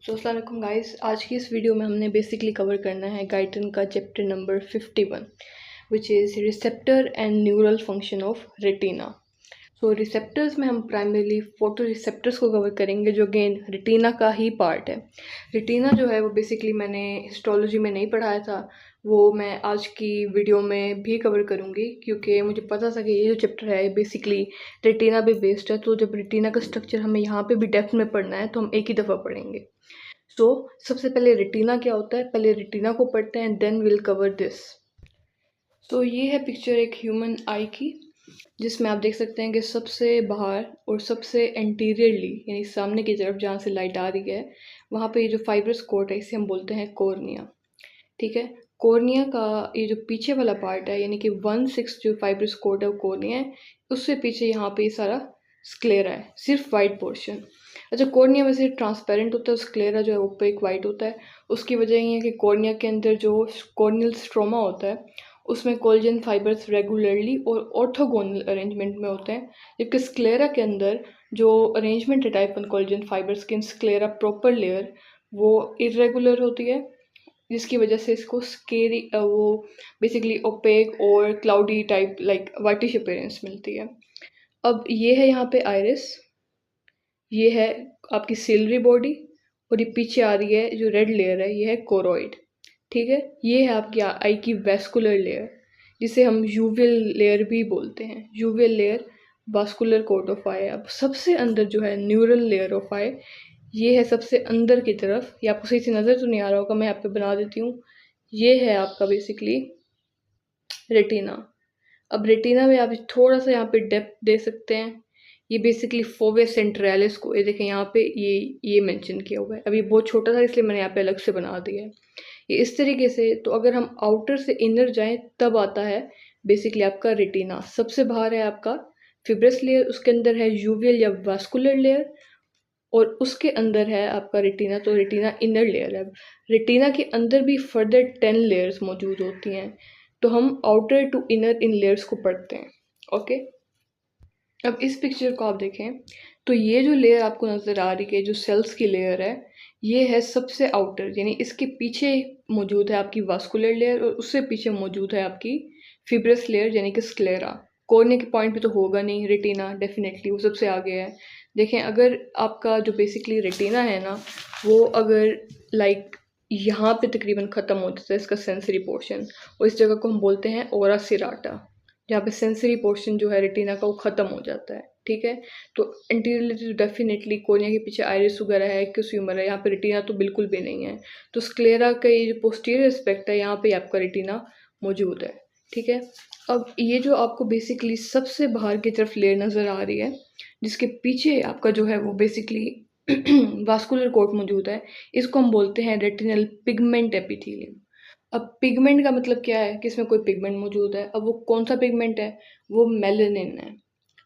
अस्सलाम वालेकुम गाइस। आज की इस वीडियो में हमने बेसिकली कवर करना है गाइटन का chapter number 51 which is receptor and neural function of retina. So receptors में हम प्राइमरीली फोटो रिसेप्टर्स को कवर करेंगे जो अगेन रेटिना का ही पार्ट है। रेटिना जो है वो बेसिकली मैंने हिस्टोलॉजी में नहीं पढ़ाया था, वो मैं आज की वीडियो में भी कवर करूँगी क्योंकि मुझे पता था कि ये जो चैप्टर है बेसिकली रेटिना पे बेस्ड है। तो जब रेटिना का स्ट्रक्चर हमें यहाँ पे भी डेप्थ में पढ़ना है तो हम एक ही दफ़ा पढ़ेंगे। सो सबसे पहले रेटिना क्या होता है, पहले रेटिना को पढ़ते हैं, देन विल कवर दिस। सो ये है पिक्चर एक ह्यूमन आई की, जिसमें आप देख सकते हैं कि सबसे बाहर और सबसे एंटीरियरली यानी सामने की तरफ जहाँ से लाइट आ रही है वहाँ पे ये जो फाइब्रस कोट है इसे हम बोलते हैं कॉर्निया। ठीक है, कॉर्निया का ये जो पीछे वाला पार्ट है यानी कि 1/6 जो फाइब्रस कोट है वो कॉर्निया है, उससे पीछे यहाँ पे ये सारा स्क्लेरा है, सिर्फ वाइट पोर्शन। अच्छा, कॉर्निया वैसे ट्रांसपेरेंट होता है, स्क्लेरा जो है ओपेक वाइट होता है। उसकी वजह ये है कि कॉर्निया के अंदर जो कॉर्नियल स्ट्रोमा होता है उसमें कोलेजन फाइबर्स रेगुलरली और ऑर्थोगोनल अरेंजमेंट में होते हैं, जबकि स्क्लेरा के अंदर जो अरेंजमेंट है टाइप 1 कोलेजन फाइबर्स की स्क्लेरा प्रॉपर लेयर वो इरेगुलर होती है, जिसकी वजह से इसको स्केरी वो बेसिकली ओपेक और cloudy type like whitish appearance मिलती है। अब ये है यहाँ पे आइरिस, ये है आपकी सिलरी बॉडी और ये पीछे आ रही है जो रेड लेयर है ये है कोरोइड। ठीक है, ये है आपकी आई की वेस्कुलर लेयर जिसे हम यूवियल लेयर भी बोलते हैं। Uveal layer vascular coat of eye. अब सबसे अंदर जो है न्यूरल लेयर ऑफ आई, ये है सबसे अंदर की तरफ। ये आपको सही से नज़र तो नहीं आ रहा होगा, मैं यहाँ पे बना देती हूँ। ये है आपका बेसिकली रेटिना। अब रेटिना में आप थोड़ा सा यहाँ पे डेप्थ दे सकते हैं। ये बेसिकली फोवे सेंट्रैलिस को, ये देखें यहाँ पे ये मेंशन किया हुआ है। अब ये बहुत छोटा था इसलिए मैंने यहाँ पे अलग से बना दिया है। ये इस तरीके से, तो अगर हम आउटर से इनर जाएं तब आता है बेसिकली आपका रेटिना। सबसे बाहर है आपका फिब्रस लेयर, उसके अंदर है यूवियल या वास्कुलर लेयर और उसके अंदर है आपका रेटिना। तो रेटिना इनर लेयर है। रेटिना के अंदर भी फर्दर 10 लेयर्स मौजूद होती हैं, तो हम आउटर टू इनर इन लेयर्स को पढ़ते हैं। ओके, अब इस पिक्चर को आप देखें तो ये जो लेयर आपको नज़र आ रही है जो सेल्स की लेयर है, ये है सबसे आउटर, यानी इसके पीछे मौजूद है आपकी वास्कुलर लेयर और उससे पीछे मौजूद है आपकी फिब्रस लेयर यानी कि स्क्लेरा। कोर्निया के पॉइंट पे तो होगा नहीं, रेटिना डेफिनेटली वो सबसे आगे है। देखें, अगर आपका जो बेसिकली रेटिना है ना वो अगर लाइक यहाँ पे तकरीबन ख़त्म हो जाता है इसका सेंसरी पोर्शन, और इस जगह को हम बोलते हैं ओरा सिराटा, जहाँ पे सेंसरी पोर्शन जो है रेटिना का वो ख़त्म हो जाता है। ठीक है, तो एंटीरियर डेफिनेटली कोर्निया के पीछे आइरिस वगैरह है, क्यूस्यूमर है, यहाँ पे रेटिना तो बिल्कुल भी नहीं है। तो स्क्लेरा का ये जो पोस्टीरियर एस्पेक्ट है यहाँ पे आपका रेटिना मौजूद है। ठीक है, अब ये जो आपको बेसिकली सबसे बाहर की तरफ लेयर नज़र आ रही है जिसके पीछे आपका जो है वो बेसिकली वास्कुलर कोट मौजूद है, इसको हम बोलते हैं रेटिनल पिगमेंट एपिथेलियम। अब पिगमेंट का मतलब क्या है कि इसमें कोई पिगमेंट मौजूद है। अब वो कौन सा पिगमेंट है, वो मेलानिन है।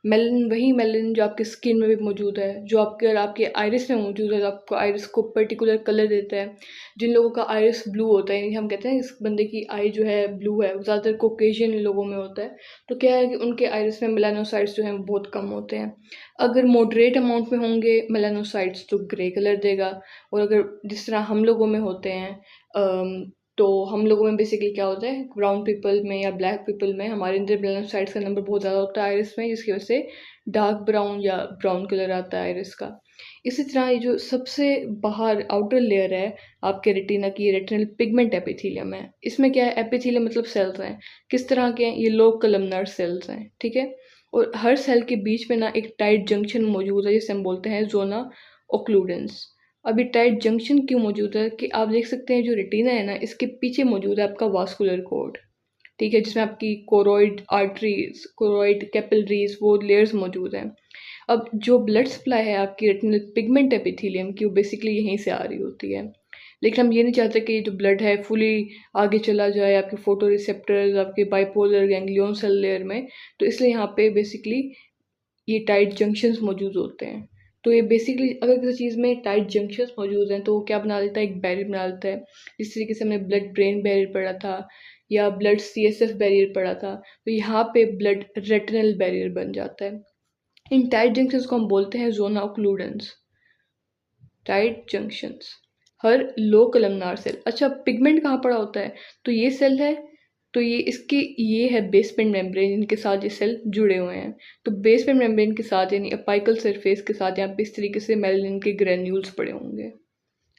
मेलानिन वही मेलानिन जो आपकी स्किन में भी मौजूद है, जो आपके आइरिस में मौजूद है, जो आपको आइरिस को पर्टिकुलर कलर देता है। जिन लोगों का आइरिस ब्लू होता है, यानी हम कहते हैं इस बंदे की आई जो है ब्लू है, ज़्यादातर कोकेशियन लोगों में होता है। तो क्या है कि उनके आइरिस में मेलानोसाइट्स जो हैं वो बहुत कम होते हैं। अगर मॉडरेट अमाउंट में होंगे मेलानोसाइट्स तो ग्रे कलर देगा, और अगर जिस तरह हम लोगों में होते हैं तो हम लोगों में बेसिकली क्या होता है, ब्राउन पीपल में या ब्लैक पीपल में हमारे अंदर मेलानोसाइट्स का नंबर बहुत ज़्यादा होता है आइरिस में, जिसकी वजह से डार्क ब्राउन या ब्राउन कलर आता है आइरिस का। इसी तरह ये जो सबसे बाहर आउटर लेयर है आपके रेटिना की, रेटिनल पिगमेंट एपिथेलियम है। इसमें क्या है, एपिथेलियम मतलब सेल्स हैं। किस तरह के हैं, ये लो कलमनर सेल्स हैं। ठीक है, और हर सेल के बीच में ना एक टाइट जंक्शन मौजूद है जिसे हम बोलते हैं जोना ओक्लूडेंस। अभी टाइट जंक्शन क्यों मौजूद है कि आप देख सकते हैं जो रेटिना है ना इसके पीछे मौजूद है आपका वास्कुलर कोड। ठीक है, जिसमें आपकी कोरोइड आर्टरीज, कोरोइड कैपिलरीज वो लेयर्स मौजूद हैं। अब जो ब्लड सप्लाई है आपकी रेटिनल पिगमेंट एपिथेलियम की वो बेसिकली यहीं से आ रही होती है, लेकिन हम ये नहीं चाहते कि जो ब्लड है फुली आगे चला जाए आपके फोटो रिसेप्टर्स आपके बाइपोलर गैंग्लियन सेल लेयर में, तो इसलिए यहाँ पे बेसिकली ये टाइट जंक्शंस मौजूद होते हैं। तो ये बेसिकली अगर किसी चीज़ में टाइट जंक्शंस मौजूद हैं तो वो क्या बना देता है, एक बैरियर बना देता है। जिस तरीके से हमने ब्लड ब्रेन बैरियर पढ़ा था या ब्लड सीएसएफ बैरियर पढ़ा था, तो यहाँ पे ब्लड रेटिनल बैरियर बन जाता है। इन टाइट जंक्शंस को हम बोलते हैं जोना ओक्लूडेंस, टाइट जंक्शंस। हर लो कलमनार सेल। अच्छा, पिगमेंट कहाँ पड़ा होता है? तो ये सेल है, तो ये है बेसमेंट मेम्ब्रेन, इनके साथ ये सेल जुड़े हुए हैं। तो बेसमेंट मेम्ब्रेन के साथ यानी अपाइकल सरफेस के साथ यहाँ पे इस तरीके से मेलानिन के ग्रेन्यूल्स पड़े होंगे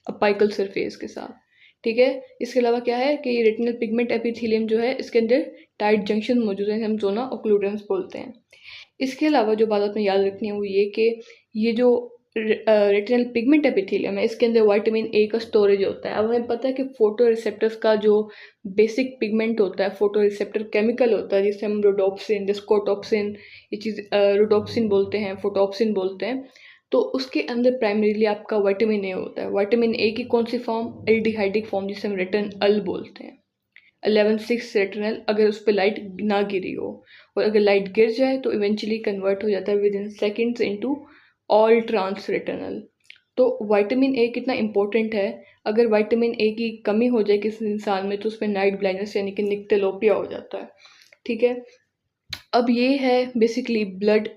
अपाइकल सरफेस के साथ। ठीक है, इसके अलावा क्या है कि ये रेटिनल पिगमेंट एपिथेलियम जो है इसके अंदर टाइट जंक्शन मौजूद है, हम जोना ओक्लूडेंस बोलते हैं। इसके अलावा जो बात आपने याद रखनी है वो ये कि ये जो रेटिनल पिगमेंट एपिथेलियम है इसके अंदर विटामिन ए का स्टोरेज होता है। अब हमें पता है कि फोटो रिसेप्टर्स का जो बेसिक पिगमेंट होता है, फोटो रिसेप्टर केमिकल होता है जिसे हम रोडोप्सिन, डिस्कोटॉक्सिन, ये चीज़ रोडोप्सिन बोलते हैं, फोटोप्सिन बोलते हैं। तो उसके अंदर प्राइमरीली आपका विटामिन ए होता है। विटामिन ए की कौन सी फॉर्म? एल्डिहाइडिक फॉर्म, जिसे हम रेटिनल बोलते हैं। 11-6 रेटिनल, अगर उस पर लाइट ना गिरी हो, और अगर लाइट गिर जाए तो इवेंचुअली कन्वर्ट हो जाता है within seconds into all trans retinal. तो विटामिन ए कितना इंपॉर्टेंट है, अगर विटामिन ए की कमी हो जाए किसी इंसान में तो उसमें नाइट ब्लाइंडनेस यानी कि निक्टेलोपिया हो जाता है। ठीक है, अब ये है बेसिकली ब्लड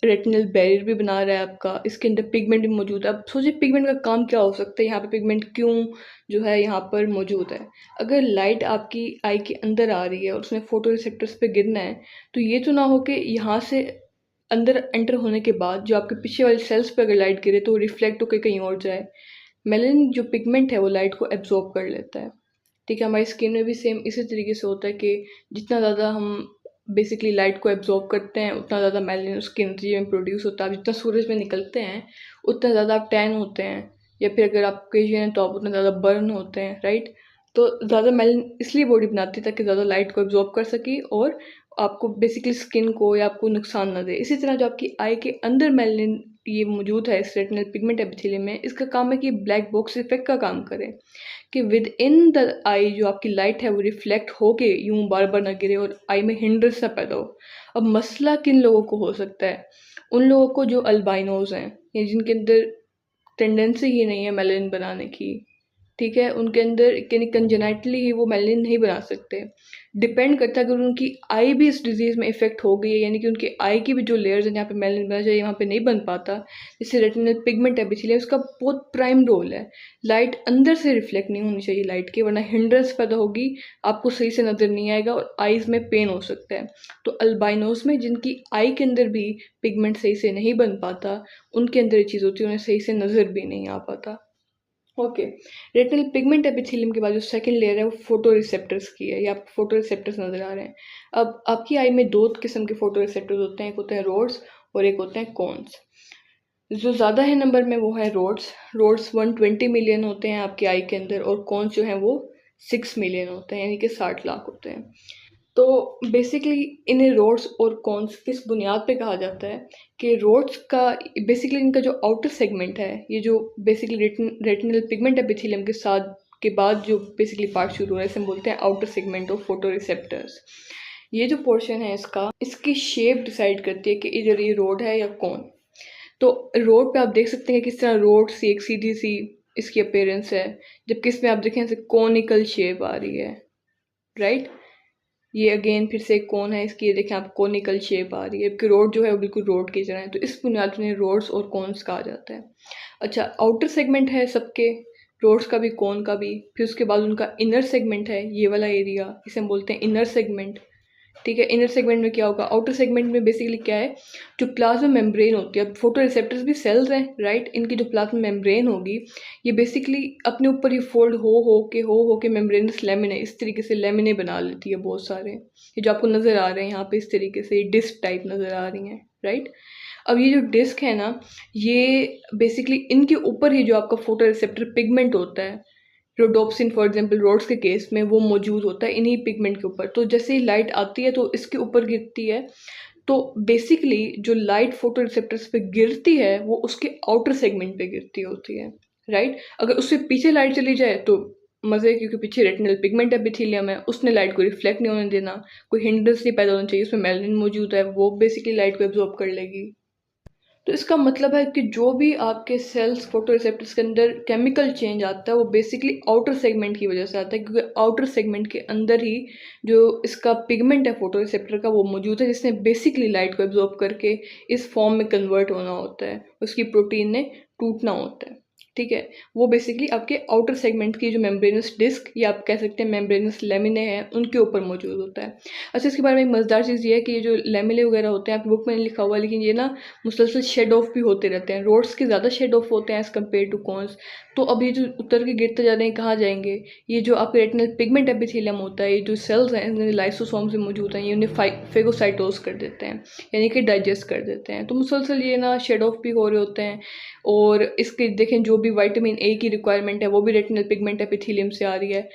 रेटिनल बैरियर भी बना रहा है आपका, इसके अंदर पिगमेंट भी मौजूद है। अब सोचिए पिगमेंट का काम क्या हो सकता है, यहाँ पे पिगमेंट क्यों जो है यहाँ पर मौजूद है। अगर लाइट आपकी आई के अंदर आ रही है और उसने फोटो रिसेप्टर्स पे गिरना है, तो ये तो ना हो कि यहाँ से अंदर एंटर होने के बाद जो आपके पीछे वाले सेल्स पे अगर लाइट गिरे तो वो रिफ्लेक्ट होकर कहीं और जाए। मेलानिन जो पिगमेंट है वो लाइट को एब्जॉर्ब कर लेता है। ठीक है, हमारी स्किन में भी सेम इसी तरीके से होता है कि जितना ज़्यादा हम बेसिकली लाइट को एब्जॉर्ब करते हैं उतना ज़्यादा मेलानिन उसकी एनर्जी में प्रोड्यूस होता है। आप जितना सूरज में निकलते हैं उतना ज़्यादा आप टैन होते हैं, या फिर अगर आप केशियन हैं तो आप उतना ज़्यादा बर्न होते हैं, राइट। तो ज़्यादा मेलानिन इसलिए बॉडी बनाती है ताकि ज़्यादा लाइट को एब्जॉर्ब कर सके और आपको बेसिकली स्किन को या आपको नुकसान ना दे। इसी तरह जो आपकी आई के अंदर मेलानिन ये मौजूद है इस रेटिनल पिगमेंट एपिथेलियम में, इसका काम है कि ब्लैक बॉक्स इफेक्ट का काम करे कि विद इन द आई जो आपकी लाइट है वो रिफ्लेक्ट होके यूं बार बार ना गिरे और आई में हिंड्रेंस ना पैदा हो। अब मसला किन लोगों को हो सकता है? उन लोगों को जो अल्बाइनोज हैं या जिनके अंदर टेंडेंसी ही नहीं है मेलानिन बनाने की। ठीक है, उनके अंदर यानी कंजेनाइटली ही वो मेलानिन नहीं बना सकते। डिपेंड करता है अगर उनकी आई भी इस डिजीज़ में इफेक्ट हो गई है, यानी कि उनकी आई की भी जो लेयर्स हैं जहाँ पे मेलानिन बनना चाहिए वहाँ पे नहीं बन पाता, जैसे रेटिनल पिगमेंट एपिथेलियम, उसका बहुत प्राइम रोल है। लाइट अंदर से रिफ्लेक्ट नहीं होनी चाहिए लाइट के, वरना हिंड्रेंस पैदा होगी, आपको सही से नज़र नहीं आएगा और आईज़ में पेन हो सकता है। तो अल्बाइनोज में जिनकी आई के अंदर भी पिगमेंट सही से नहीं बन पाता, उनके अंदर ये चीज़ होती है, उन्हें सही से नज़र भी नहीं आ पाता। ओके, रेटिनल पिगमेंट एपिथेलियम के बाद जो सेकंड लेयर है वो फोटो रिसेप्टर्स की है। ये आपको फोटो रिसेप्टर्स नजर आ रहे हैं। अब आपकी आई में दो किस्म के फोटो रिसेप्टर्स होते हैं, एक होते हैं रोड्स और एक होते हैं कॉन्स। जो ज़्यादा है नंबर में वो है रोड्स। रोड्स 120 मिलियन होते हैं आपकी आई के अंदर, और कॉन्स जो हैं वो 6 मिलियन होते हैं, यानी कि 60 लाख होते हैं। तो बेसिकली इन्हें रोड्स और कॉन्स किस बुनियाद पे कहा जाता है कि रोड्स का बेसिकली इनका जो आउटर सेगमेंट है, ये जो बेसिकली रेटिनल पिगमेंट एपिथेलियम के साथ के बाद जो बेसिकली पार्ट शुरू हो रहा है इसे हम बोलते हैं outer segment of photo receptors. ये जो पोर्शन है इसका, इसकी शेप डिसाइड करती है कि इधर ये रोड है या कॉन। तो रोड पे आप देख सकते हैं किस तरह रोड सी एक सीधी सी इसकी अपीयरेंस है, जबकि इसमें आप देखें ऐसे कॉनिकल शेप आ रही है, राइट। ये अगेन फिर से कौन है इसकी, ये देखें आप कोनिकल शेप आ रही है, जबकि रोड जो है वो बिल्कुल रोड की तरह है। तो इस बुनियाद में रोड्स और कॉन्स कहा जाता है। अच्छा, आउटर सेगमेंट है सबके, रोड्स का भी कॉन का भी, फिर उसके बाद उनका इनर सेगमेंट है, ये वाला एरिया इसे हम बोलते हैं इनर सेगमेंट। ठीक है, इनर सेगमेंट में क्या होगा, आउटर सेगमेंट में बेसिकली क्या है, जो प्लाज्मा मेम्ब्रेन होती है। अब फोटो रिसेप्टर्स भी सेल्स हैं, राइट। इनकी जो प्लाज्मा मेम्ब्रेन होगी ये बेसिकली अपने ऊपर ही फोल्ड हो के मेम्ब्रेनस लेमिने इस तरीके से लेमिने बना लेती है बहुत सारे। ये जो आपको नज़र आ रहे हैं यहाँ पे इस तरीके से डिस्क टाइप नज़र आ रही हैं, राइट। अब ये जो डिस्क है ना, ये बेसिकली इनके ऊपर ही जो आपका फोटो रिसेप्टर पिगमेंट होता है, रोडोप्सिन फॉर एग्जांपल रोड्स के केस में वो मौजूद होता है इन्हीं पिगमेंट के ऊपर। तो जैसे ही लाइट आती है तो इसके ऊपर गिरती है। तो बेसिकली जो लाइट फोटो रिसेप्टर्स पे गिरती है वो उसके आउटर सेगमेंट पे गिरती होती है, राइट। अगर उससे पीछे लाइट चली जाए तो मज़े, क्योंकि पीछे रेटिनल पिगमेंट एपिथेलियम है, उसने लाइट को रिफ्लेक्ट नहीं होने देना, कोई हिंड्रेंस नहीं पैदा होना चाहिए, उसमें मेलानिन मौजूद है, वो बेसिकली लाइट को एब्जॉर्ब कर लेगी। तो इसका मतलब है कि जो भी आपके सेल्स फोटो रिसेप्टर्स के अंदर केमिकल चेंज आता है वो बेसिकली आउटर सेगमेंट की वजह से आता है, क्योंकि आउटर सेगमेंट के अंदर ही जो इसका पिगमेंट है फोटो रिसेप्टर का वो मौजूद है, जिसने बेसिकली लाइट को एब्जॉर्ब करके इस फॉर्म में कन्वर्ट होना होता है, उसकी प्रोटीन ने टूटना होता है। ठीक है, वो बेसिकली आपके आउटर सेगमेंट की जो मेम्ब्रेनस डिस्क या आप कह सकते हैं मेम्ब्रेनस लेमिने हैं उनके ऊपर मौजूद होता है। अच्छा, इसके बारे में एक मज़ेदार चीज़ ये है कि ये जो लेमिले वगैरह होते हैं आपकी बुक में लिखा हुआ है, लेकिन ये ना मुसलसल शेड ऑफ भी होते रहते हैं। रोड्स के ज़्यादा शेड ऑफ होते हैं एज़ कम्पेयर टू कॉन्स। तो अब ये जो उतर के गिरते जा रहे हैं कहाँ जाएंगे? ये जो आपके रेटिनल पिगमेंट एपिथेलियम होता है, ये जो सेल्स हैं इनमें लाइसोसोम से मौजूद हैं, ये उन्हें फेगोसाइटोस कर देते हैं, यानी कि डाइजेस्ट कर देते हैं। तो मुसलसल ये ना शेड ऑफ भी हो रहे होते हैं। और इसके देखें जो भी विटामिन ए की रिक्वायरमेंट है वो भी रेटिनल पिगमेंट एपिथेलियम से आ रही है।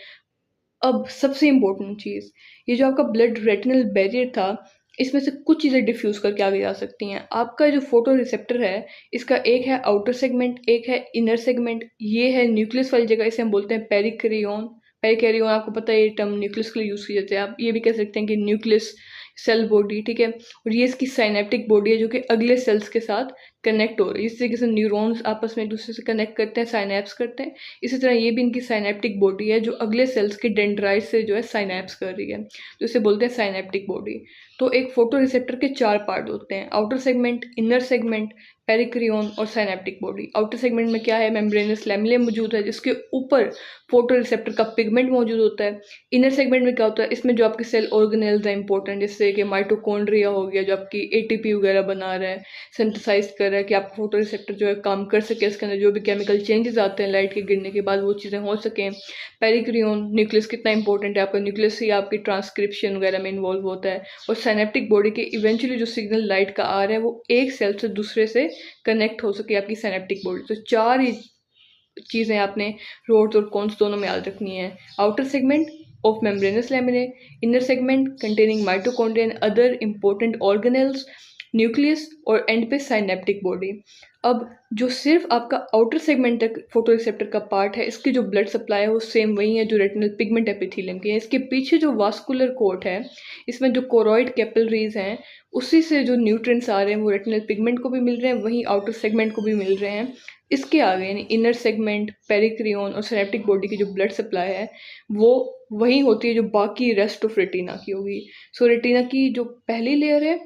अब सबसे इम्पोर्टेंट चीज़, ये जो आपका ब्लड रेटिनल बैरियर था, इसमें से कुछ चीज़ें डिफ्यूज़ करके आगे जा सकती हैं। आपका जो फोटो रिसेप्टर है, इसका एक है आउटर सेगमेंट, एक है इनर सेगमेंट। ये है न्यूक्लियस वाली जगह, इसे हम बोलते हैं पेरिकैरियन। पेरिकैरियन आपको पता है ये टर्म न्यूक्लियस के लिए यूज़ किया जाता है। आप ये भी कह सकते हैं कि न्यूक्लियस सेल बॉडी, ठीक है। और ये इसकी साइनेप्टिक बॉडी है जो कि अगले सेल्स के साथ कनेक्ट हो रही है। इस तरीके से न्यूरॉन्स आपस में एक दूसरे से कनेक्ट करते हैं, साइनैप्स करते हैं। इसी तरह ये भी इनकी साइनेप्टिक बॉडी है जो अगले सेल्स के डेंड्राइट से जो है साइनैप्स कर रही है, तो इसे बोलते हैं साइनेप्टिक बॉडी। तो एक फोटो रिसेप्टर के 4 पार्ट होते हैं, आउटर सेगमेंट, इनर सेगमेंट, पेरिक्रियन और साइनेप्टिक बॉडी। आउटर सेगमेंट में क्या है, मेम्ब्रेनस लैमेले मौजूद है जिसके ऊपर फोटो रिसेप्टर का पिगमेंट मौजूद होता है। इनर सेगमेंट में क्या होता है, इसमें जो आपके सेल ऑर्गेनेल्स हैं इंपॉर्टेंट, जैसे कि माइटोकॉन्ड्रिया हो गया जो आपकी एटीपी वगैरह बना रहा है, सिंथेसाइज कर रहा है कि आपका फोटो रिसेप्टर जो है काम कर सके, इसके अंदर जो भी केमिकल चेंजेस आते हैं लाइट के गिरने के बाद वो चीज़ें हो सकें। पेरिक्रियन न्यूक्लियस कितना इंपॉर्टेंट है, आपका न्यूक्लियस ही आपकी ट्रांसक्रिप्शन वगैरह में इन्वॉल्व होता है। और साइनेप्टिक बॉडी के इवेंचुअली जो सिग्नल लाइट का आ रहा है वो एक सेल से दूसरे से कनेक्ट हो सके आपकी साइनेप्टिक बॉडी। तो 4 ही चीज़ें आपने रोड्स और कॉन्स दोनों में याद रखनी है। Outer segment of membranous laminae, inner segment containing mitochondria and other important organelles, nucleus और एंड पे साइनेप्टिक बॉडी। अब जो सिर्फ आपका आउटर सेगमेंट तक फोटो रिसेप्टर का पार्ट है, इसकी जो ब्लड सप्लाई है वो सेम वही है जो रेटिनल पिगमेंट एपिथेलियम की है। इसके पीछे जो वास्कुलर कोट है, इसमें जो कोरॉइड कैपिलरीज हैं, उसी से जो न्यूट्रिएंट्स आ रहे हैं वो रेटिनल पिगमेंट को भी मिल रहे हैं, वहीं आउटर सेगमेंट को भी मिल रहे हैं। इसके आगे यानी इनर सेगमेंट, पेरिक्रियन और साइनेप्टिक बॉडी की जो ब्लड सप्लाई है वो वही होती है जो बाकी रेस्ट ऑफ रेटिना की होगी। सो रेटिना की जो पहली लेयर है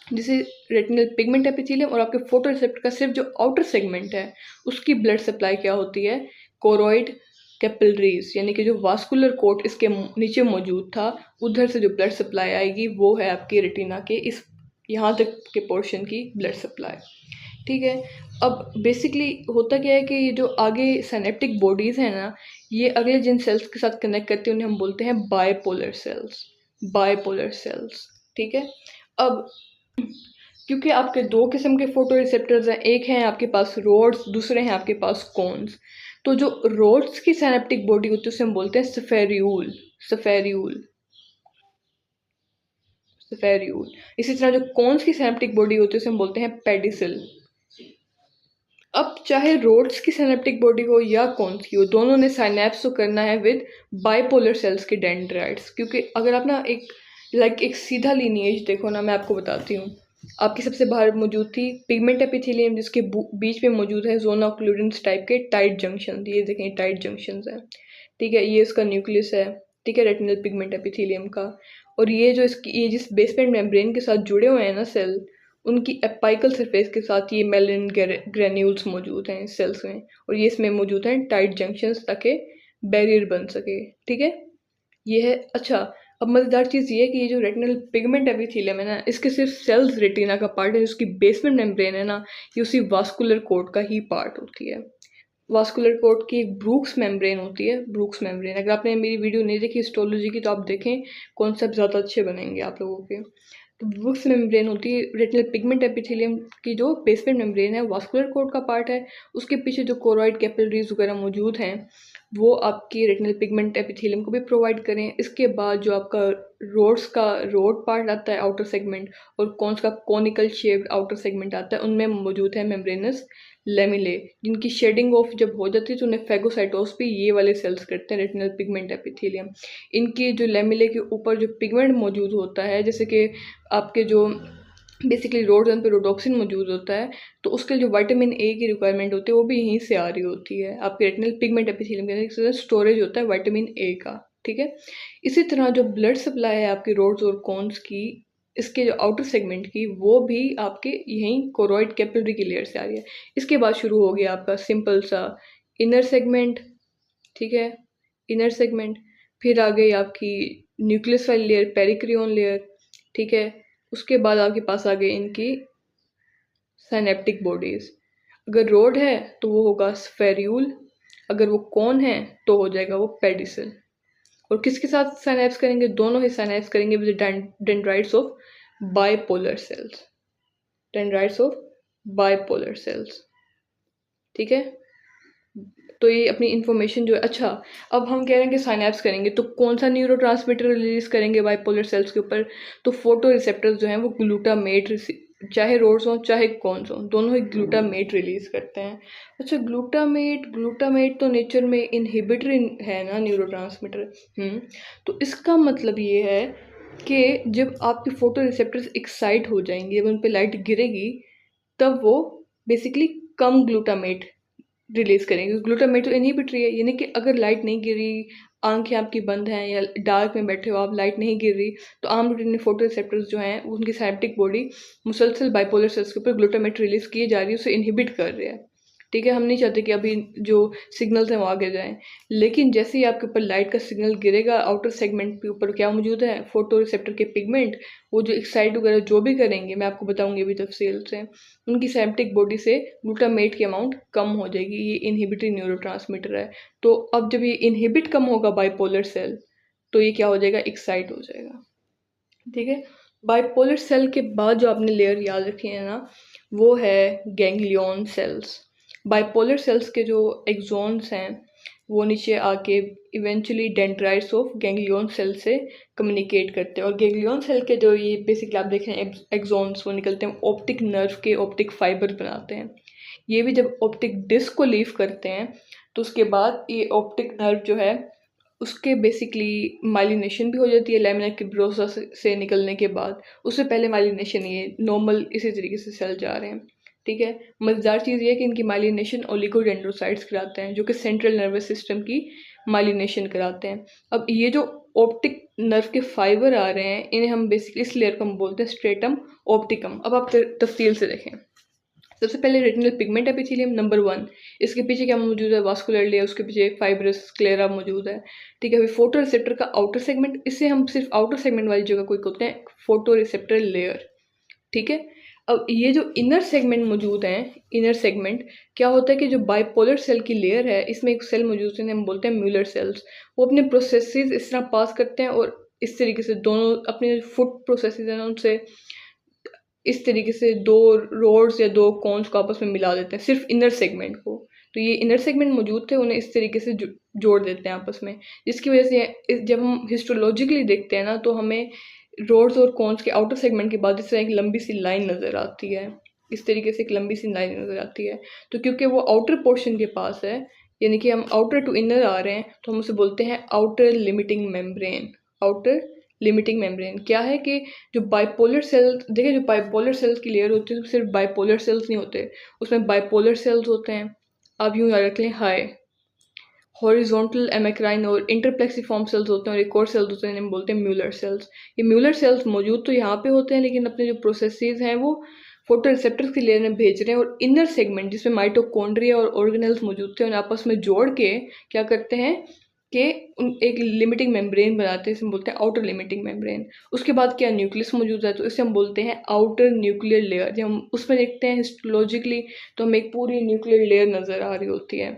जिसे रेटिनल पिगमेंट एपिथेलियम, और आपके फोटो रिसेप्टर का सिर्फ जो आउटर सेगमेंट है उसकी ब्लड सप्लाई क्या होती है, कोरॉइड कैपिलरीज, यानी कि जो वास्कुलर कोट इसके नीचे मौजूद था उधर से जो ब्लड सप्लाई आएगी वो है आपकी रेटिना के इस यहाँ तक के पोर्शन की ब्लड सप्लाई, ठीक है। अब बेसिकली होता क्या है कि ये जो आगे सिनेप्टिक बॉडीज़ हैं ना, ये अगले जिन सेल्स के साथ कनेक्ट करती हैं उन्हें हम बोलते हैं बायपोलर सेल्स, बायपोलर सेल्स, ठीक है। अब क्योंकि आपके 2 किस्म के फोटो रिसेप्टर्स हैं, एक हैं आपके पास रोड्स, दूसरे हैं आपके पास कोन्स। तो जो रोड्स की सिनेप्टिक बॉडी होती है उसे हम बोलते हैं स्फेरियूल, स्फेरियूल, स्फेरियूल। इसी तरह जो कोन्स की सिनेप्टिक बॉडी होती है उसे हम बोलते हैं पेडिसिल। अब चाहे रोड्स की सिनेप्टिक बॉडी हो या कॉन्स की हो, दोनों ने साइनैप्स तो करना है विद बाइपोलर सेल्स के डेंड्राइट्स। क्योंकि अगर आप ना एक सीधा लीनिएज देखो ना, मैं आपको बताती हूँ। आपकी सबसे बाहर मौजूद थी पिगमेंट एपिथेलियम जिसके बीच में मौजूद है जोन ऑफ क्लूडेंस टाइप के टाइट जंक्शन, ये देखें टाइट जंक्शन है, ठीक है। ये इसका न्यूक्लियस है, ठीक है, रेटिनल पिगमेंट एपिथेलियम का। और ये जो इसकी ये जिस बेसमेंट मेम्ब्रेन के साथ जुड़े हुए हैं ना सेल, उनकी एपाइकल सरफेस के साथ ये मेलानिन ग्रेन्यूल्स मौजूद हैं इस सेल्स में, और ये इसमें मौजूद हैं टाइट जंक्शंस ताकि बैरियर बन सके, ठीक है। ये है। अच्छा, अब मज़ेदार चीज़ ये है कि ये जो रेटिनल पिगमेंट एपिथेलियम है ना, इसके सिर्फ सेल्स रेटिना का पार्ट है, उसकी बेसमेंट मेम्ब्रेन है ना, ये उसी वास्कुलर कोट का ही पार्ट होती है। वास्कुलर कोट की एक ब्रूक्स मेम्ब्रेन होती है, ब्रूक्स मेम्ब्रेन। अगर आपने मेरी वीडियो नहीं देखी हिस्टोलॉजी की तो आप देखें, कॉन्सेप्ट ज़्यादा अच्छे बनेंगे आप लोगों के। तो ब्रूक्स मेम्ब्रेन होती है रेटिनल पिगमेंट एपिथेलियम की जो बेसमेंट मेम्ब्रेन है, वास्कुलर कोट का पार्ट है। उसके पीछे जो कोरॉइड कैपिलरीज वगैरह मौजूद हैं वो आपकी रेटिनल पिगमेंट एपिथेलियम को भी प्रोवाइड करें। इसके बाद जो आपका रोड्स का रोड पार्ट आता है आउटर सेगमेंट, और कॉन्स का कॉनिकल शेप्ड आउटर सेगमेंट आता है, उनमें मौजूद है मेम्ब्रेनस लेमिले, जिनकी शेडिंग ऑफ जब हो जाती है तो उन्हें फेगोसाइटोस भी ये वाले सेल्स करते हैं, रेटिनल पिगमेंट एपिथेलियम। इनकी जो लेमिले के ऊपर जो पिगमेंट मौजूद होता है, जैसे कि आपके जो बेसिकली रोड्स पे रोडोक्सिन मौजूद होता है, तो उसके लिए जो विटामिन ए की रिक्वायरमेंट होती है वो भी यहीं से आ रही होती है। आपके रेटिनल पिगमेंट एपिथेलियम के अंदर स्टोरेज होता है विटामिन ए का, ठीक है। इसी तरह जो ब्लड सप्लाई है आपकी रोड्स और कॉन्स की, इसके जो आउटर सेगमेंट की वो भी आपके यहीं कोरॉइड कैपिलरी की लेयर से आ रही है। इसके बाद शुरू हो गया आपका सिंपल सा इनर सेगमेंट, ठीक है, इनर सेगमेंट। फिर आ गई आपकी न्यूक्लियस वाली लेयर, पेरिक्रियन लेयर, ठीक है। उसके बाद आपके पास आ गई इनकी साइनेप्टिक बॉडीज। अगर रोड है तो वो होगा स्फेरियूल, अगर वो कौन है तो हो जाएगा वो पेडिसल। और किसके साथ साइनैप्स करेंगे? दोनों ही साइनैप्स करेंगे with dendrites of bipolar cells, dendrites of bipolar cells, ठीक है। तो ये अपनी इंफॉर्मेशन जो है, अच्छा अब हम कह रहे हैं कि साइनैप्स करेंगे तो कौन सा न्यूरोट्रांसमीटर रिलीज करेंगे बाइपोलर सेल्स के ऊपर? तो फोटो रिसेप्टर्स जो हैं वो ग्लूटामेट, चाहे रोड्स हों चाहे कॉन्स हों, दोनों ही ग्लूटामेट रिलीज करते हैं। अच्छा ग्लूटामेट, ग्लूटामेट तो नेचर में इनहिबिटर है ना न्यूरोट्रांसमीटर। तो इसका मतलब ये है कि जब आपके फोटो रिसेप्टर्स एक्साइट हो जाएंगे, जब उन पर लाइट गिरेगी, तब वो बेसिकली कम ग्लूटामेट रिलीज करेंगे। ग्लूटामेट तो इनहिबिटरी है, यानी कि अगर लाइट नहीं गिरी, आंखें आपकी बंद हैं या डार्क में बैठे हो आप, लाइट नहीं गिर रही, तो आम रूटीन में फोटो रिसेप्टर्स जो हैं उनकी साइनेप्टिक बॉडी मुसलसल बाइपोलर सेल्स के ऊपर ग्लूटामेट रिलीज किए जा रही है, उसे इनहिबिट कर रहा है, ठीक है। हम नहीं चाहते कि अभी जो सिग्नल्स हैं वो आगे जाएं, लेकिन जैसे ही आपके ऊपर लाइट का सिग्नल गिरेगा, आउटर सेगमेंट के ऊपर क्या मौजूद है? फोटो रिसेप्टर के पिगमेंट, वो जो एक्साइट वगैरह जो भी करेंगे, मैं आपको बताऊंगी अभी तफसील से, उनकी साइनेप्टिक बॉडी से ग्लूटामेट की अमाउंट कम हो जाएगी। ये इनहिबिटरी न्यूरोट्रांसमीटर है। तो अब जब ये इनहिबिट कम होगा बाइपोलर सेल, तो ये क्या हो जाएगा? एक्साइट हो जाएगा, ठीक है। बाइपोलर सेल के बाद जो आपने लेयर याद रखी है ना, वो है गैंग्लियन सेल्स। बाइपोलर सेल्स के जो एक्सॉन्स हैं वो नीचे आके eventually dendrites of ganglion cell से कम्युनिकेट करते हैं। और गैंग्लियन सेल के जो ये बेसिकली आप देख रहे हैं एक्सॉन्स, वो निकलते हैं ऑप्टिक नर्व के, ऑप्टिक फाइबर बनाते हैं। ये भी जब ऑप्टिक डिस्क को लीव करते हैं तो उसके बाद ये ऑप्टिक नर्व जो है उसके बेसिकली माइलिनेशन भी हो जाती है लैमिना फिब्रोसा से निकलने के बाद। उससे पहले माइलिनेशन, ये नॉर्मल इसी तरीके से सेल जा रहे हैं, ठीक है। मज़ेदार चीज़ ये है कि इनकी माइलिनेशन ओलिगोडेंड्रोसाइट्स कराते हैं, जो कि सेंट्रल नर्वस सिस्टम की माइलिनेशन कराते हैं। अब ये जो ऑप्टिक नर्व के फाइबर आ रहे हैं, इन्हें हम बेसिकली इस लेयर को हम बोलते हैं स्ट्रेटम ऑप्टिकम। अब आप तफसील से देखें। सबसे पहले रेटिनल पिगमेंट एपिथेलियम नंबर 1, इसके पीछे क्या मौजूद है? वास्कुलर लेयर, उसके पीछे फाइब्रस स्क्लेरा मौजूद है, ठीक है। अभी फोटो रिसेप्टर का आउटर सेगमेंट, इससे हम सिर्फ आउटर सेगमेंट वाली जगह को कहते हैं फोटो रिसेप्टर लेयर, ठीक है। अब ये जो इनर सेगमेंट मौजूद हैं, इनर सेगमेंट क्या होता है कि जो बाइपोलर सेल की लेयर है, इसमें एक सेल मौजूद है, हम बोलते हैं म्यूलर सेल्स। वो अपने प्रोसेसेस इस तरह पास करते हैं और इस तरीके से दोनों अपने फुट प्रोसेसेस हैं उनसे इस तरीके से दो रोड्स या दो कॉन्स को आपस में मिला देते हैं, सिर्फ इनर सेगमेंट को। तो ये इनर सेगमेंट मौजूद थे, उन्हें इस तरीके से जोड़ देते हैं आपस में, जिसकी वजह से जब हम हिस्टोलॉजिकली देखते हैं ना, तो हमें रोड्स और कॉन्स के आउटर सेगमेंट के बाद इस तरह एक लंबी सी लाइन नज़र आती है, इस तरीके से एक लंबी सी लाइन नज़र आती है। तो क्योंकि वो आउटर पोर्शन के पास है, यानी कि हम आउटर टू इनर आ रहे हैं, तो हम उसे बोलते हैं outer limiting membrane. Outer limiting membrane क्या है कि जो बाइपोलर सेल्स, देखिए जो बाइपोलर सेल्स की लेयर होती है, सिर्फ बाइपोलर सेल्स नहीं होते, उसमें बाइपोलर सेल्स होते हैं। आप यूँ याद रख लें, हाई हॉरिजॉन्टल एमेक्राइन और इंटरप्लेक्सिफॉर्म सेल्स होते हैं, और एक और सेल्स होते हैं हम बोलते हैं म्यूलर सेल्स। ये म्यूलर सेल्स मौजूद तो यहाँ पे होते हैं, लेकिन अपने जो प्रोसेसेस हैं वो फोटो रिसेप्टर्स की लेयर में भेज रहे हैं, और इनर सेगमेंट जिसमें माइटोकॉन्ड्रिया और ऑर्गेनेल्स मौजूद थे, उन्हें आपस में जोड़ के क्या करते हैं कि एक लिमिटिंग मेम्ब्रेन बनाते हैं, इसे हम बोलते हैं आउटर लिमिटिंग मेम्ब्रेन। उसके बाद क्या न्यूक्लियस मौजूद है, तो इसे हम बोलते हैं आउटर न्यूक्लियर लेयर। जब हम उसमें देखते हैं हिस्टोलॉजिकली, तो हमें एक पूरी न्यूक्लियर लेयर नज़र आ रही होती है,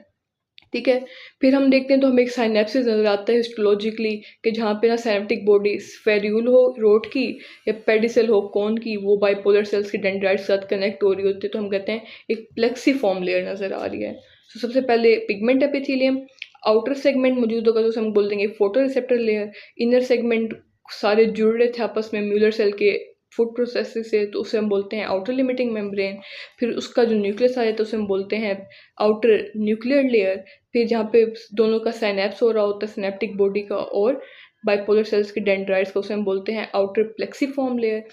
ठीक है। फिर हम देखते हैं तो हमें एक साइनेप्सिस नज़र आता है हिस्टोलॉजिकली, कि जहाँ पे ना साइनेप्टिक बॉडी स्फेरियूल हो रोड की या पेडिसल हो कौन की, वो बाइपोलर सेल्स के डेंड्राइट्स के साथ कनेक्ट हो रही होती है, तो हम कहते हैं एक प्लेक्सीफॉर्म लेयर नज़र आ रही है। तो सबसे पहले पिगमेंट एपिथेलियम, आउटर सेगमेंट मौजूद होगा तो उसे हम बोल देंगे photo receptor layer. Inner segment सारे जुड़ रहे थे आपस में म्यूलर सेल के फूड प्रोसेसेस से, तो उसे हम बोलते हैं आउटर लिमिटिंग मेम्ब्रेन। फिर उसका जो न्यूक्लियस आ जाता है उसे हम बोलते हैं आउटर न्यूक्लियर लेयर। फिर जहाँ पे दोनों का साइनेप्स हो रहा होता है, सिनेप्टिक बॉडी का और बाइपोलर सेल्स के डेंड्राइट्स का, उसे हम बोलते हैं आउटर प्लेक्सीफॉर्म लेयर।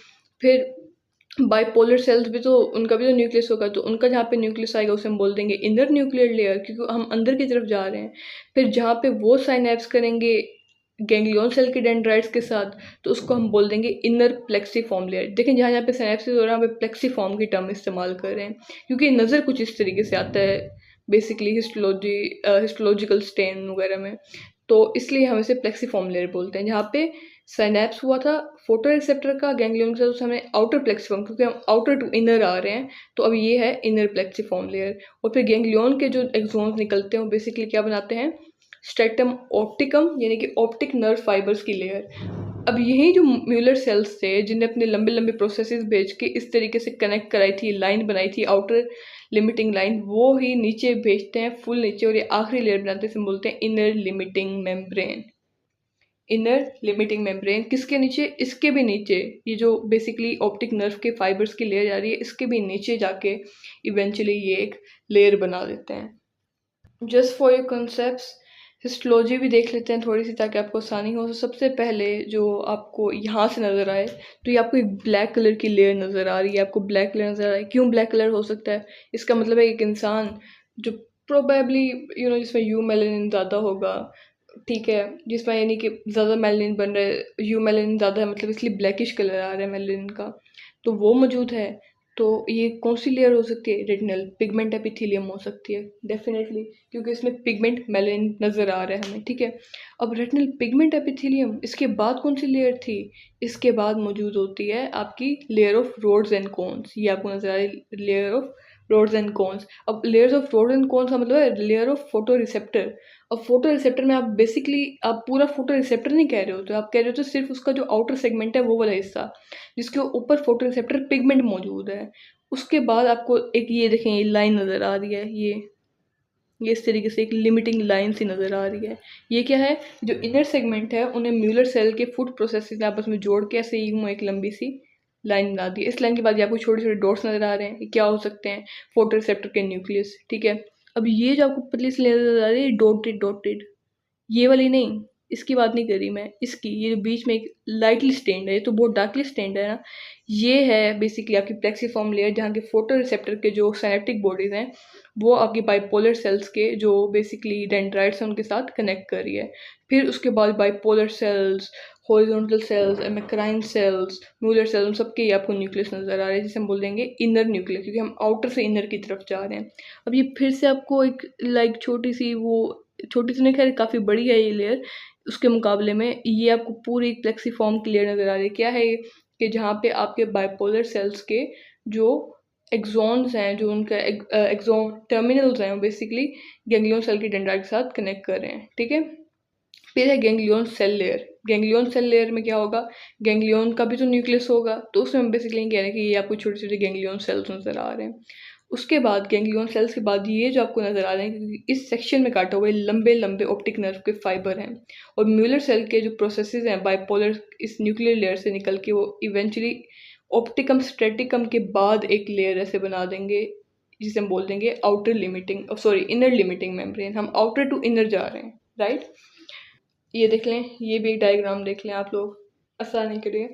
फिर बाइपोलर सेल्स भी तो उनका भी तो न्यूक्लियस होगा, तो उनका जहाँ पे न्यूक्लियस आएगा उसे हम बोल देंगे इनर न्यूक्लियर लेयर, क्योंकि हम अंदर की तरफ जा रहे हैं। फिर जहाँ पे वो साइनेप्स करेंगे गैंग्लियन सेल के डेंड्राइट्स के साथ, तो उसको हम बोल देंगे इनर प्लेक्सीफॉर्म लेयर। देखें जहाँ यहाँ पे सिनेप्सिस हो रहा है, यहाँ पे प्लेक्सीफॉर्म की टर्म इस्तेमाल कर रहे हैं, क्योंकि नज़र कुछ इस तरीके से आता है बेसिकली हिस्टोलॉजिकल स्टेन वगैरह में, तो इसलिए हम इसे प्लेक्सीफॉर्म लेयर बोलते हैं। जहाँ पे साइनेप्स हुआ था फोटो रिसेप्टर का गैंग्लियन के साथ, उसे हमें आउटर प्लेक्सीफॉर्म, क्योंकि हम आउटर टू इनर आ रहे हैं, तो अब ये है इनर प्लेक्सीफॉर्म लेयर। और फिर गैंग्लियन के जो एक्सोन्स निकलते हैं वो बेसिकली क्या बनाते हैं, स्ट्रेटम ऑप्टिकम, यानी कि ऑप्टिक नर्व फाइबर्स की लेयर। अब यही जो म्यूलर सेल्स थे जिन्हें अपने लंबे लंबे प्रोसेसेस भेज के इस तरीके से कनेक्ट कराई थी, लाइन बनाई थी आउटर लिमिटिंग लाइन, वो ही नीचे भेजते हैं फुल नीचे, और ये आखिरी लेयर बनाते हैं, बोलते हैं inner limiting membrane. Inner limiting membrane किसके नीचे, इसके भी नीचे, ये जो बेसिकली ऑप्टिक नर्व के फाइबर्स की लेयर जा रही है, इसके भी नीचे जाके इवेंचुअली ये एक लेयर बना देते हैं। Just for your concepts histology भी देख लेते हैं थोड़ी सी, ताकि आपको आसानी हो। तो सबसे पहले जो आपको यहाँ से नज़र आए, तो ये आपको एक ब्लैक कलर की लेयर नज़र आ रही है, आपको ब्लैक कलर नज़र आ रहा है। क्यों ब्लैक कलर हो सकता है, इसका मतलब है एक इंसान जो प्रोबेबली जिसमें यू मेलानिन ज़्यादा होगा, ठीक है, जिसमें यानी कि ज़्यादा मेलानिन बन रहा है, यू मेलानिन ज़्यादा है, मतलब इसलिए ब्लैकिश कलर आ रहा है मेलानिन का, तो वो मौजूद है। तो ये कौन सी लेयर हो सकती है, रेटिनल पिगमेंट एपिथेलियम हो सकती है डेफिनेटली, क्योंकि इसमें पिगमेंट मेलानिन नज़र आ रहा है हमें, ठीक है। अब रेटिनल पिगमेंट एपिथेलियम, इसके बाद कौन सी लेयर थी, इसके बाद मौजूद होती है आपकी layer of rods and cones. ये आपको नजर आ रही है layer of rods and cones. अब layers of rod and cones का मतलब है लेयर ऑफ फोटो रिसेप्टर। अब फोटो रिसेप्टर में आप बेसिकली आप पूरा फोटो रिसेप्टर नहीं कह रहे होते, आप कह रहे होते सिर्फ उसका जो आउटर सेगमेंट है वो वाला हिस्सा, जिसके ऊपर फोटो रिसेप्टर पिगमेंट मौजूद है। उसके बाद आपको एक ये देखें, ये लाइन नज़र आ रही है, ये इस तरीके से एक लिमिटिंग लाइन सी नज़र आ रही है। ये क्या है, जो इनर सेगमेंट है उन्हें म्यूलर सेल के फूड प्रोसेसेस आपस में जोड़ के ऐसे यूं एक लंबी सी लाइन बना दी। इस लाइन के बाद ये आपको छोटे छोटे डॉट्स नज़र आ रहे हैं, ये क्या हो सकते हैं, फोटो रिसेप्टर के न्यूक्लियस, ठीक है। अब ये जो आपको पतली सी लेयर नज़र आ रही है डॉटेड डॉटेड, ये वाली नहीं, इसकी बात नहीं कर रही मैं, इसकी ये जो बीच में एक लाइटली स्टेन्ड है, ये तो बहुत डार्कली स्टेन्ड है ना, ये है बेसिकली आपकी प्लेक्सीफॉर्म लेयर, जहाँ के फोटो रिसेप्टर के जो साइनेप्टिक बॉडीज़ हैं वो आपकी बाइपोलर सेल्स के जो बेसिकली डेंड्राइट्स हैं उनके साथ कनेक्ट कर रही है। फिर उसके बाद bipolar cells, horizontal cells, amacrine cells, Muller cells, उन सबके ये आपको न्यूक्लियस नज़र आ रहे हैं, जिसे हम बोल देंगे इनर न्यूक्लियस, क्योंकि हम आउटर से इनर की तरफ जा रहे हैं। अब ये फिर से आपको एक छोटी सी वो, छोटी सी नहीं खैर काफ़ी बड़ी है ये लेयर, उसके मुकाबले में ये आपको पूरी प्लेक्सीफॉर्म की लेयर नज़र आ रही है। क्या है ये, कि जहाँ पे आपके बाइपोलर सेल्स के जो एक्सॉन्स हैं, जो उनका एक्सॉन टर्मिनल्स हैं, वो बेसिकली गैंग्लियन सेल के डेंड्राइट के साथ कनेक्ट कर रहे हैं, ठीक है। फिर है ganglion cell layer. Ganglion cell layer में क्या होगा, गैंग्लियन का भी तो न्यूक्लियस होगा, तो उसमें हम बेसिकली कह रहे हैं कि ये आपको छोटे छोटे गैंग्लियन सेल्स नज़र आ रहे हैं। उसके बाद गैंग्लियन सेल्स के बाद ये जो आपको नज़र आ रहे हैं, क्योंकि इस सेक्शन में काटा हुए लंबे लंबे ऑप्टिक नर्व के फाइबर हैं, और म्यूलर सेल के जो प्रोसेसेस हैं बाइपोलर इस न्यूक्लियर लेयर से निकल के वो इवेंचुअली ऑप्टिकम स्ट्रेटिकम के बाद एक लेयर ऐसे बना देंगे, जिसे हम बोल देंगे outer limiting, sorry inner limiting membrane. हम आउटर टू इनर जा रहे हैं, राइट। ये देख लें, ये भी एक डायग्राम देख लें आप लोग आसानी के लिए।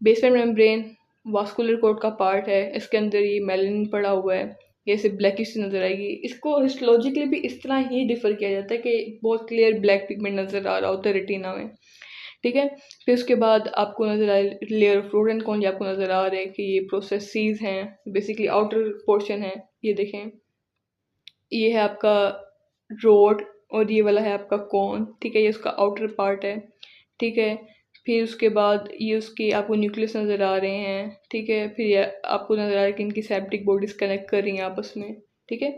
बेसमेंट मेम्ब्रेन वास्कुलर कोट का पार्ट है, इसके अंदर ये मेलानिन पड़ा हुआ है, ये इसे ब्लैकिश नज़र आएगी। इसको हिस्टोलॉजिकली भी इस तरह ही डिफर किया जाता है कि बहुत क्लियर ब्लैक पिगमेंट नज़र आ रहा होता है रेटिना में, ठीक है। फिर उसके बाद आपको नज़र आए layer of rod and cone, ये आपको नज़र आ रहा है कि ये प्रोसेसेस हैं, बेसिकली आउटर पोर्शन है, ये देखें, ये है आपका रोड और ये वाला है आपका कॉन, ठीक है, ये उसका आउटर पार्ट है, ठीक है। फिर उसके बाद ये उसके आपको न्यूक्लियस नज़र आ रहे हैं, ठीक है। फिर ये आपको नज़र आ रहा है कि इनकी सेप्टिक बॉडीज़ कनेक्ट कर रही हैं आपस में, ठीक है।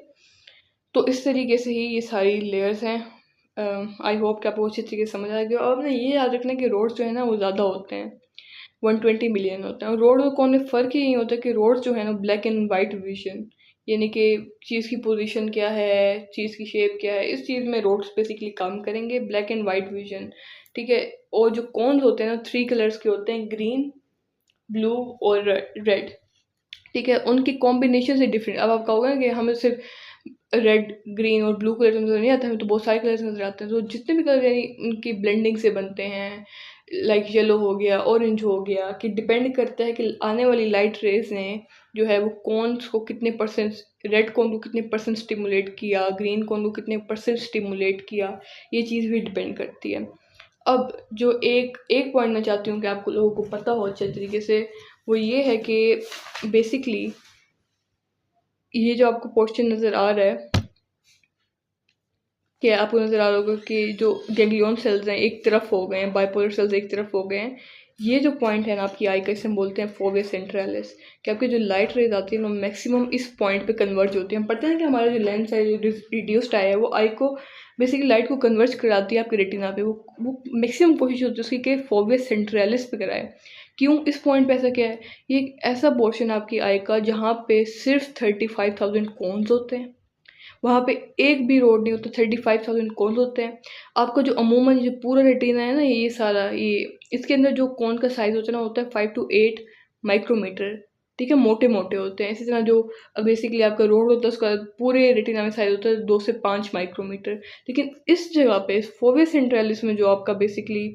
तो इस तरीके से ही ये सारी लेयर्स हैं। आई होप कि आपको अच्छी तरीके से समझ आ गया। और ना ये याद रखना कि रोड्स जो है ना वो ज़्यादा होते हैं, 120 मिलियन होते हैं। और रोड और कॉन में फ़र्क ही नहीं होता कि रोड्स जो है ना ब्लैक एंड वाइट विजन, यानी कि चीज़ की पोजीशन क्या है, चीज़ की शेप क्या है, इस चीज़ में रोड्स बेसिकली काम करेंगे, ब्लैक एंड वाइट विजन, ठीक है। और जो कॉन्स होते हैं ना 3 कलर्स के होते हैं, ग्रीन, ब्लू और रेड, ठीक है। उनकी कॉम्बिनेशन से डिफरेंट। अब आप कहोगे ना कि हमें सिर्फ रेड ग्रीन और ब्लू कलर नज़र नहीं आता, हमें तो बहुत सारे कलर्स नज़र आते हैं। तो जितने भी कलर यानी उनकी ब्लेंडिंग से बनते हैं, लाइक येलो हो गया, ऑरेंज हो गया, कि डिपेंड करता है कि आने वाली लाइट रेज ने जो है वो कॉन्स को कितने परसेंट, रेड कॉन को कितने परसेंट स्टिमुलेट किया, ग्रीन कॉन को कितने परसेंट स्टिमुलेट किया, ये चीज़ भी डिपेंड करती है। अब जो एक एक पॉइंट मैं चाहती हूँ कि आपको लोगों को पता हो अच्छे तरीके से, वो ये है कि बेसिकली ये जो आपको पोर्शन नज़र आ रहा है, कि आपको नज़र आ रहा होगा कि जो गैंग्लियन सेल्स हैं एक तरफ हो गए हैं, बाइपोलर सेल्स एक तरफ हो गए हैं। ये जो पॉइंट है ना आपकी आई का, इसे हम बोलते हैं फोविया सेंट्रलिस, कि आपकी जो लाइट रेज आती है ना मैक्सिमम इस पॉइंट पे कन्वर्ज होती है। हम पढ़ते हैं कि हमारा जो लेंस है जो रिड्यूस्ड आई है वो आई को बेसिकली लाइट को कन्वर्ज कराती है आपके रेटिना पे। वो मैक्सिमम कोशिश होती है उसकी कि फोविया सेंट्रलिस पे कराए। क्यों इस पॉइंट पे ऐसा क्या है? ये एक ऐसा पोर्शन है आपकी आई का जहाँ पे सिर्फ 35,000 कोन्स होते हैं, वहाँ पे एक भी रोड नहीं होता, 35,000 कोन्स होते हैं। आपका जो अमूमन जो पूरा रेटिना है ना, ये सारा ये इसके अंदर जो कोन का साइज होता है ना, होता है 5 to 8 माइक्रोमीटर। ठीक है, मोटे मोटे होते हैं। इसी तरह जो बेसिकली आपका रोड होता है उसका पूरे रेटिना में साइज होता है 2 से 5 माइक्रोमीटर। लेकिन इस जगह पे फोविया सेंट्रलिस में जो आपका बेसिकली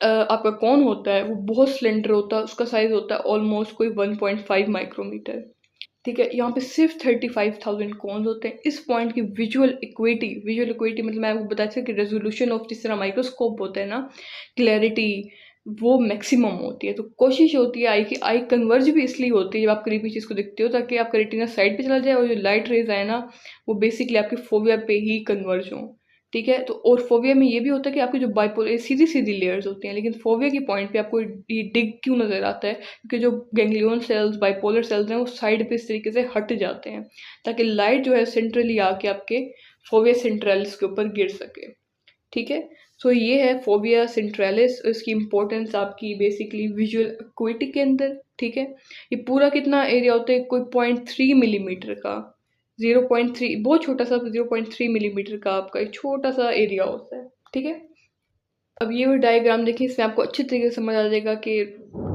आपका कौन होता है वो बहुत स्लेंडर होता है, उसका साइज होता है ऑलमोस्ट कोई 1.5 माइक्रोमीटर। ठीक है, यहाँ पे सिर्फ 35,000 कॉन्स होते हैं। इस पॉइंट की विजुअल इक्विटी मतलब मैं आपको बता सकती कि रेजोल्यूशन ऑफ जिस तरह माइक्रोस्कोप होता है ना, क्लैरिटी वो मैक्सिमम होती है। तो कोशिश होती है आई की आई कन्वर्ज भी इसलिए होती है जब आप करीबी चीज़ को देखते हो, ताकि आपका रेटिना साइड पे चला जाए और जो लाइट रेज आए ना वो बेसिकली आपके फोविया पे ही कन्वर्ज हों। ठीक है, तो और फोविया में ये भी होता है कि आपकी जो बाइपोलर सीधी सीधी लेयर्स होती हैं, लेकिन फोविया की पॉइंट पे आपको ये डिग क्यों नज़र आता है? क्योंकि जो गैंग्लियन सेल्स बाइपोलर सेल्स हैं वो साइड पे इस तरीके से हट जाते हैं ताकि लाइट जो है सेंट्रली आके आपके फोविया सेंट्रलिस के ऊपर गिर सके। ठीक है, सो ये है फोविया सेंट्रलिस, इसकी इंपॉर्टेंस आपकी बेसिकली विजुअल एक्विटी के अंदर। ठीक है, ये पूरा कितना एरिया होता है? कोई 0.3 मिलीमीटर का, 0.3 बहुत छोटा सा 0.3 मिलीमीटर का आपका एक छोटा सा एरिया होता है। ठीक है, अब ये डायग्राम देखिए, इसमें आपको अच्छे तरीके से समझ आ जाएगा कि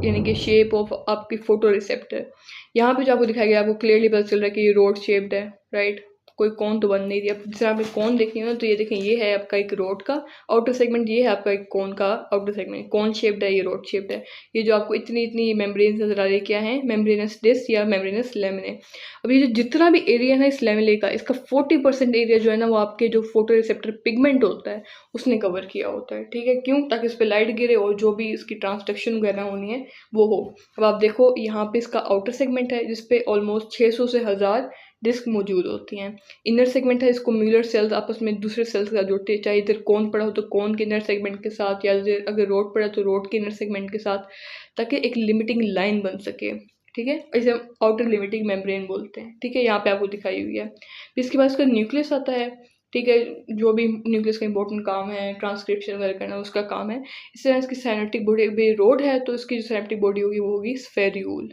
यानी कि शेप ऑफ आपकी फोटो रिसेप्टर। यहाँ पे जो आपको दिखाया गया आपको क्लियरली पता चल रहा है कि ये रोड शेप्ड है, राइट? कोई कौन तो बन नहीं रही। अब जैसे आपने कौन देखनी है ना, तो ये देखें, ये है आपका एक रोड का आउटर सेगमेंट, ये है आपका एक कौन का आउटर सेगमेंट। कौन शेप्ड है, ये रोड शेप्ड है। ये जो आपको इतनी इतनी मेम्ब्रेन नजर आ रही है, क्या है? मेम्ब्रेनस डिस्क या मेम्ब्रेनस लेमिने। अब ये जो जितना भी एरिया है ना इस लेमिने का, इसका 40% एरिया जो है ना वो आपके जो फोटो रिसेप्टर पिगमेंट होता है उसने कवर किया होता है। ठीक है, क्यों? ताकि इस पर लाइट गिरे और जो भी इसकी ट्रांसडक्शन वगैरह होनी है वो हो। अब आप देखो यहाँ पे इसका आउटर सेगमेंट है जिसपे ऑलमोस्ट 600 से 1000 डिस्क मौजूद होती हैं। इनर सेगमेंट है, इसको म्यूलर सेल्स आपस में दूसरे सेल्स के साथ जोड़ते हैं, चाहे इधर कौन पड़ा हो तो कौन के इनर सेगमेंट के साथ, या अगर रोड पड़ा तो रोड के इनर सेगमेंट के साथ, ताकि एक लिमिटिंग लाइन बन सके। ठीक है, इसे हम आउटर लिमिटिंग मेम्ब्रेन बोलते हैं। ठीक है, यहाँ पे आपको दिखाई हुई है। फिर इसके बाद इसका न्यूक्लियस आता है। ठीक है, जो भी न्यूक्लियस का इंपॉर्टेंट काम है ट्रांसक्रिप्शन वगैरह करना उसका काम है। इस तरह इसकी साइनेप्टिक बॉडी भी रोड है तो इसकी जो साइनेप्टिक बॉडी होगी वो होगी स्फेरियूल।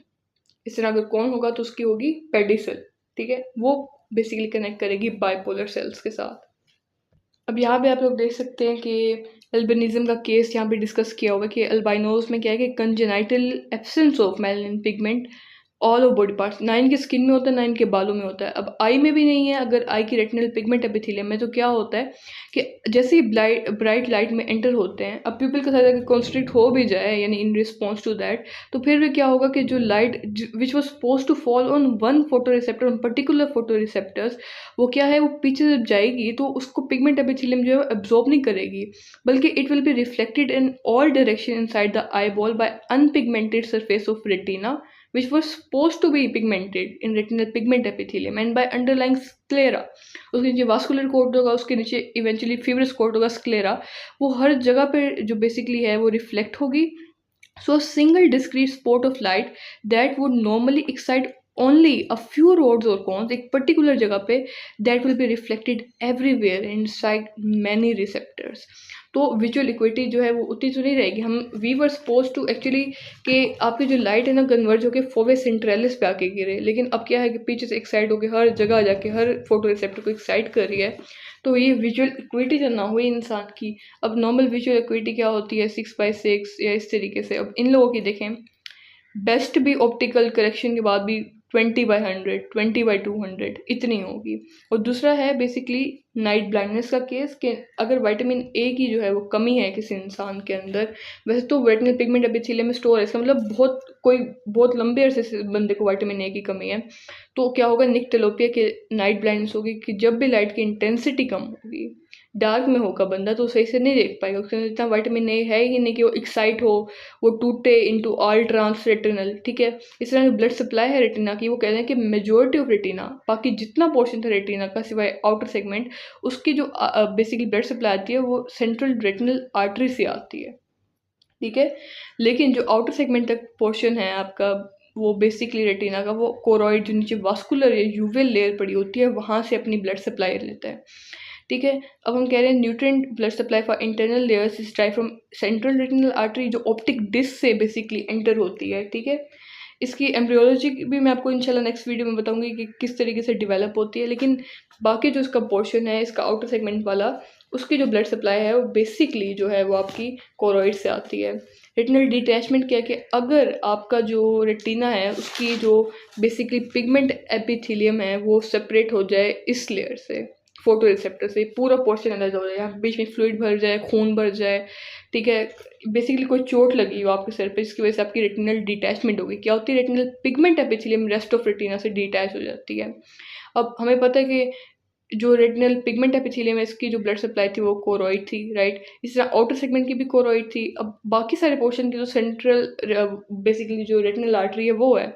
इस तरह अगर कौन होगा तो उसकी होगी पेडिसल। ठीक है, वो बेसिकली कनेक्ट करेगी बाइपोलर सेल्स के साथ। अब यहाँ पे आप लोग देख सकते हैं कि अल्बिनिज्म का केस यहाँ पे डिस्कस किया हुआ है कि अल्बाइनोज में क्या है कि congenital absence of melanin pigment all of body parts, ना इनकी स्किन में होता है ना इनके बालों में होता है। अब आई में भी नहीं है। अगर आई की रेटिनल पिगमेंट एपिथेलियम में तो क्या होता है कि जैसे ही ब्राइट लाइट में एंटर होते हैं, अब पीपल का साइज अगर कॉन्स्ट्रिक्ट हो भी जाए यानी इन रिस्पॉन्स टू दैट, तो फिर भी क्या होगा कि जो light which was suppose to fall on one photoreceptor, on particular photoreceptors, वो क्या है, वो पीछे जब जाएगी तो उसको पिगमेंट एपिथेलियम जो है एब्जॉर्ब नहीं करेगी, बल्कि it will be reflected in all direction inside the eyeball by unpigmented surface of retina which was supposed to be pigmented in retinal pigment epithelium and by underlying sclera। उसके नीचे vascular coat होगा, उसके नीचे eventually fibrous coat होगा sclera. वो हर जगह पे जो बेसिकली है वो रिफ्लेक्ट होगी। So a single discrete spot of light that would normally excite only a few rods or cones, एक particular जगह पे, that will be reflected everywhere inside many receptors। तो विजुअल इक्विटी जो है वो उतनी तो नहीं रहेगी। हम we were suppose to actually कि आपकी जो लाइट है ना कन्वर्ज होकर फोविया सेंट्रलिस पे आके गिरे, लेकिन अब क्या है कि पीछे से एक्साइट होकर हर जगह जाके हर फोटो रिसेप्टर को एक्साइट कर रही है। तो ये विजुअल इक्विटी जो ना हुई इंसान की। अब नॉर्मल विजुअल इक्विटी क्या होती है? 6/6 या इस तरीके से। अब इन लोगों की देखें, बेस्ट भी ऑप्टिकल करेक्शन के बाद भी 20/100, 20/200 इतनी होगी। और दूसरा है बेसिकली नाइट ब्लाइंडनेस का केस, कि अगर विटामिन ए की जो है वो कमी है किसी इंसान के अंदर, वैसे तो रेटिनल पिगमेंट एपिथेलियम में स्टोर है, इसका मतलब बहुत लंबे अरसे से बंदे को विटामिन ए की कमी है, तो क्या होगा, निक्टेलोपिया के नाइट ब्लाइंडनेस होगी कि जब भी लाइट की इंटेंसिटी कम होगी, डार्क में होगा बंदा तो सही से नहीं देख पाएगा, उसके अंदर इतना विटामिन ए है ही नहीं कि वो एक्साइट हो, वो टूटे इनटू ऑल ट्रांस रेटिनल। ठीक है, इस तरह जो ब्लड सप्लाई है रेटिना की, वो कह रहे हैं कि मेजोरिटी ऑफ रेटिना, बाकी जितना पोर्शन था रेटिना का सिवाय आउटर सेगमेंट, उसकी जो बेसिकली ब्लड सप्लाई आती है वो सेंट्रल रेटिनल आर्टरी से आती है। ठीक है, लेकिन जो आउटर सेगमेंट तक पोर्शन है आपका, वो बेसिकली रेटिना का, वो कोरॉइड जो नीचे वास्कुलर या यूवेल लेयर पड़ी होती है, वहाँ से अपनी ब्लड सप्लाई लेता है। ठीक है, अब हम कह रहे हैं nutrient blood supply for internal layers is drive from central retinal artery, जो ऑप्टिक डिस्क से बेसिकली एंटर होती है। ठीक है, इसकी एम्ब्रियोलॉजी भी मैं आपको इंशाल्लाह नेक्स्ट वीडियो में बताऊंगी कि किस तरीके से डेवलप होती है, लेकिन बाकी जो इसका पोर्शन है इसका आउटर सेगमेंट वाला, उसकी जो ब्लड सप्लाई है वो बेसिकली जो है वो आपकी कोरॉइड से आती है। रेटिनल डिटैचमेंट क्या है कि अगर आपका जो रेटिना है उसकी जो बेसिकली पिगमेंट एपिथेलियम है वो सेपरेट हो जाए इस लेयर से, फोटो रिसेप्टर से, पूरा पोर्शन अलग हो जाए, यहाँ बीच में फ्लूइड भर जाए, खून भर जाए, ठीक है, बेसिकली कोई चोट लगी हो आपके सर पे, इसकी वजह से आपकी रेटिनल डिटैचमेंट होगी। क्या होती है, retinal pigment epithelium rest of retina से डिटैच हो जाती है। अब हमें पता है कि जो रेटिनल पिगमेंट एपिथेलियम है इसकी जो ब्लड सप्लाई थी वो कोरॉइड थी, राइट। इस तरह आउटर सेगमेंट की भी कोरॉइड थी। अब बाकी सारे पोर्शन की जो सेंट्रल बेसिकली जो रेटिनल आर्टरी है वो है।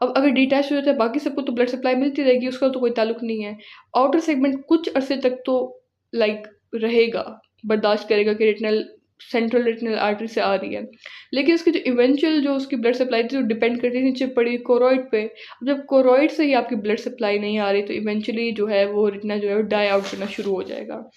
अब अगर डिटैच हो जाता है बाकी सबको तो ब्लड सप्लाई मिलती रहेगी, उसका तो कोई ताल्लुक नहीं है। आउटर सेगमेंट कुछ अरसे तक तो लाइक रहेगा, बर्दाश्त करेगा कि रेटिनल सेंट्रल रेटिनल आर्टरी से आ रही है, लेकिन उसकी जो इवेंचुअल जो उसकी ब्लड सप्लाई थी वो डिपेंड करती थी नीचे पड़ी कोरॉइड पे। अब जब कोरॉइड से ही आपकी ब्लड सप्लाई नहीं आ रही तो इवेंचुअली जो है वो रेटिना जो है वो डाई आउट करना शुरू हो जाएगा।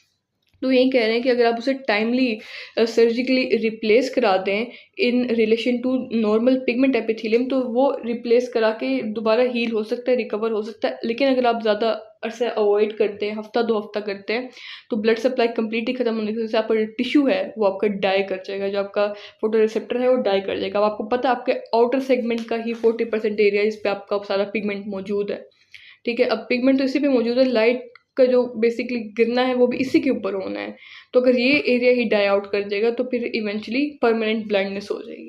तो यही कह रहे हैं कि अगर आप उसे टाइमली सर्जिकली रिप्लेस करा दें in relation to normal pigment epithelium, तो वो रिप्लेस करा के दोबारा हील हो सकता है, रिकवर हो सकता है। लेकिन अगर आप ज़्यादा अरसे अवॉइड करते हैं, हफ्ता 2 हफ्ता करते हैं, तो ब्लड सप्लाई कम्प्लीटली खत्म होने की वजह से आपका जो टिश्यू है वो आपका डाई कर जाएगा, जो आपका फोटो रिसेप्टर है वो डाई कर जाएगा। अब आपको पता है आपके आउटर सेगमेंट का ही 40% एरिया इस पर आपका सारा पिगमेंट मौजूद है। ठीक है, अब पिगमेंट तो इसी पे मौजूद है, लाइट का जो बेसिकली गिरना है वो भी इसी के ऊपर होना है। तो अगर ये एरिया ही डाई आउट कर देगा तो फिर इवेंचुअली परमानेंट ब्लाइंडनेस हो जाएगी।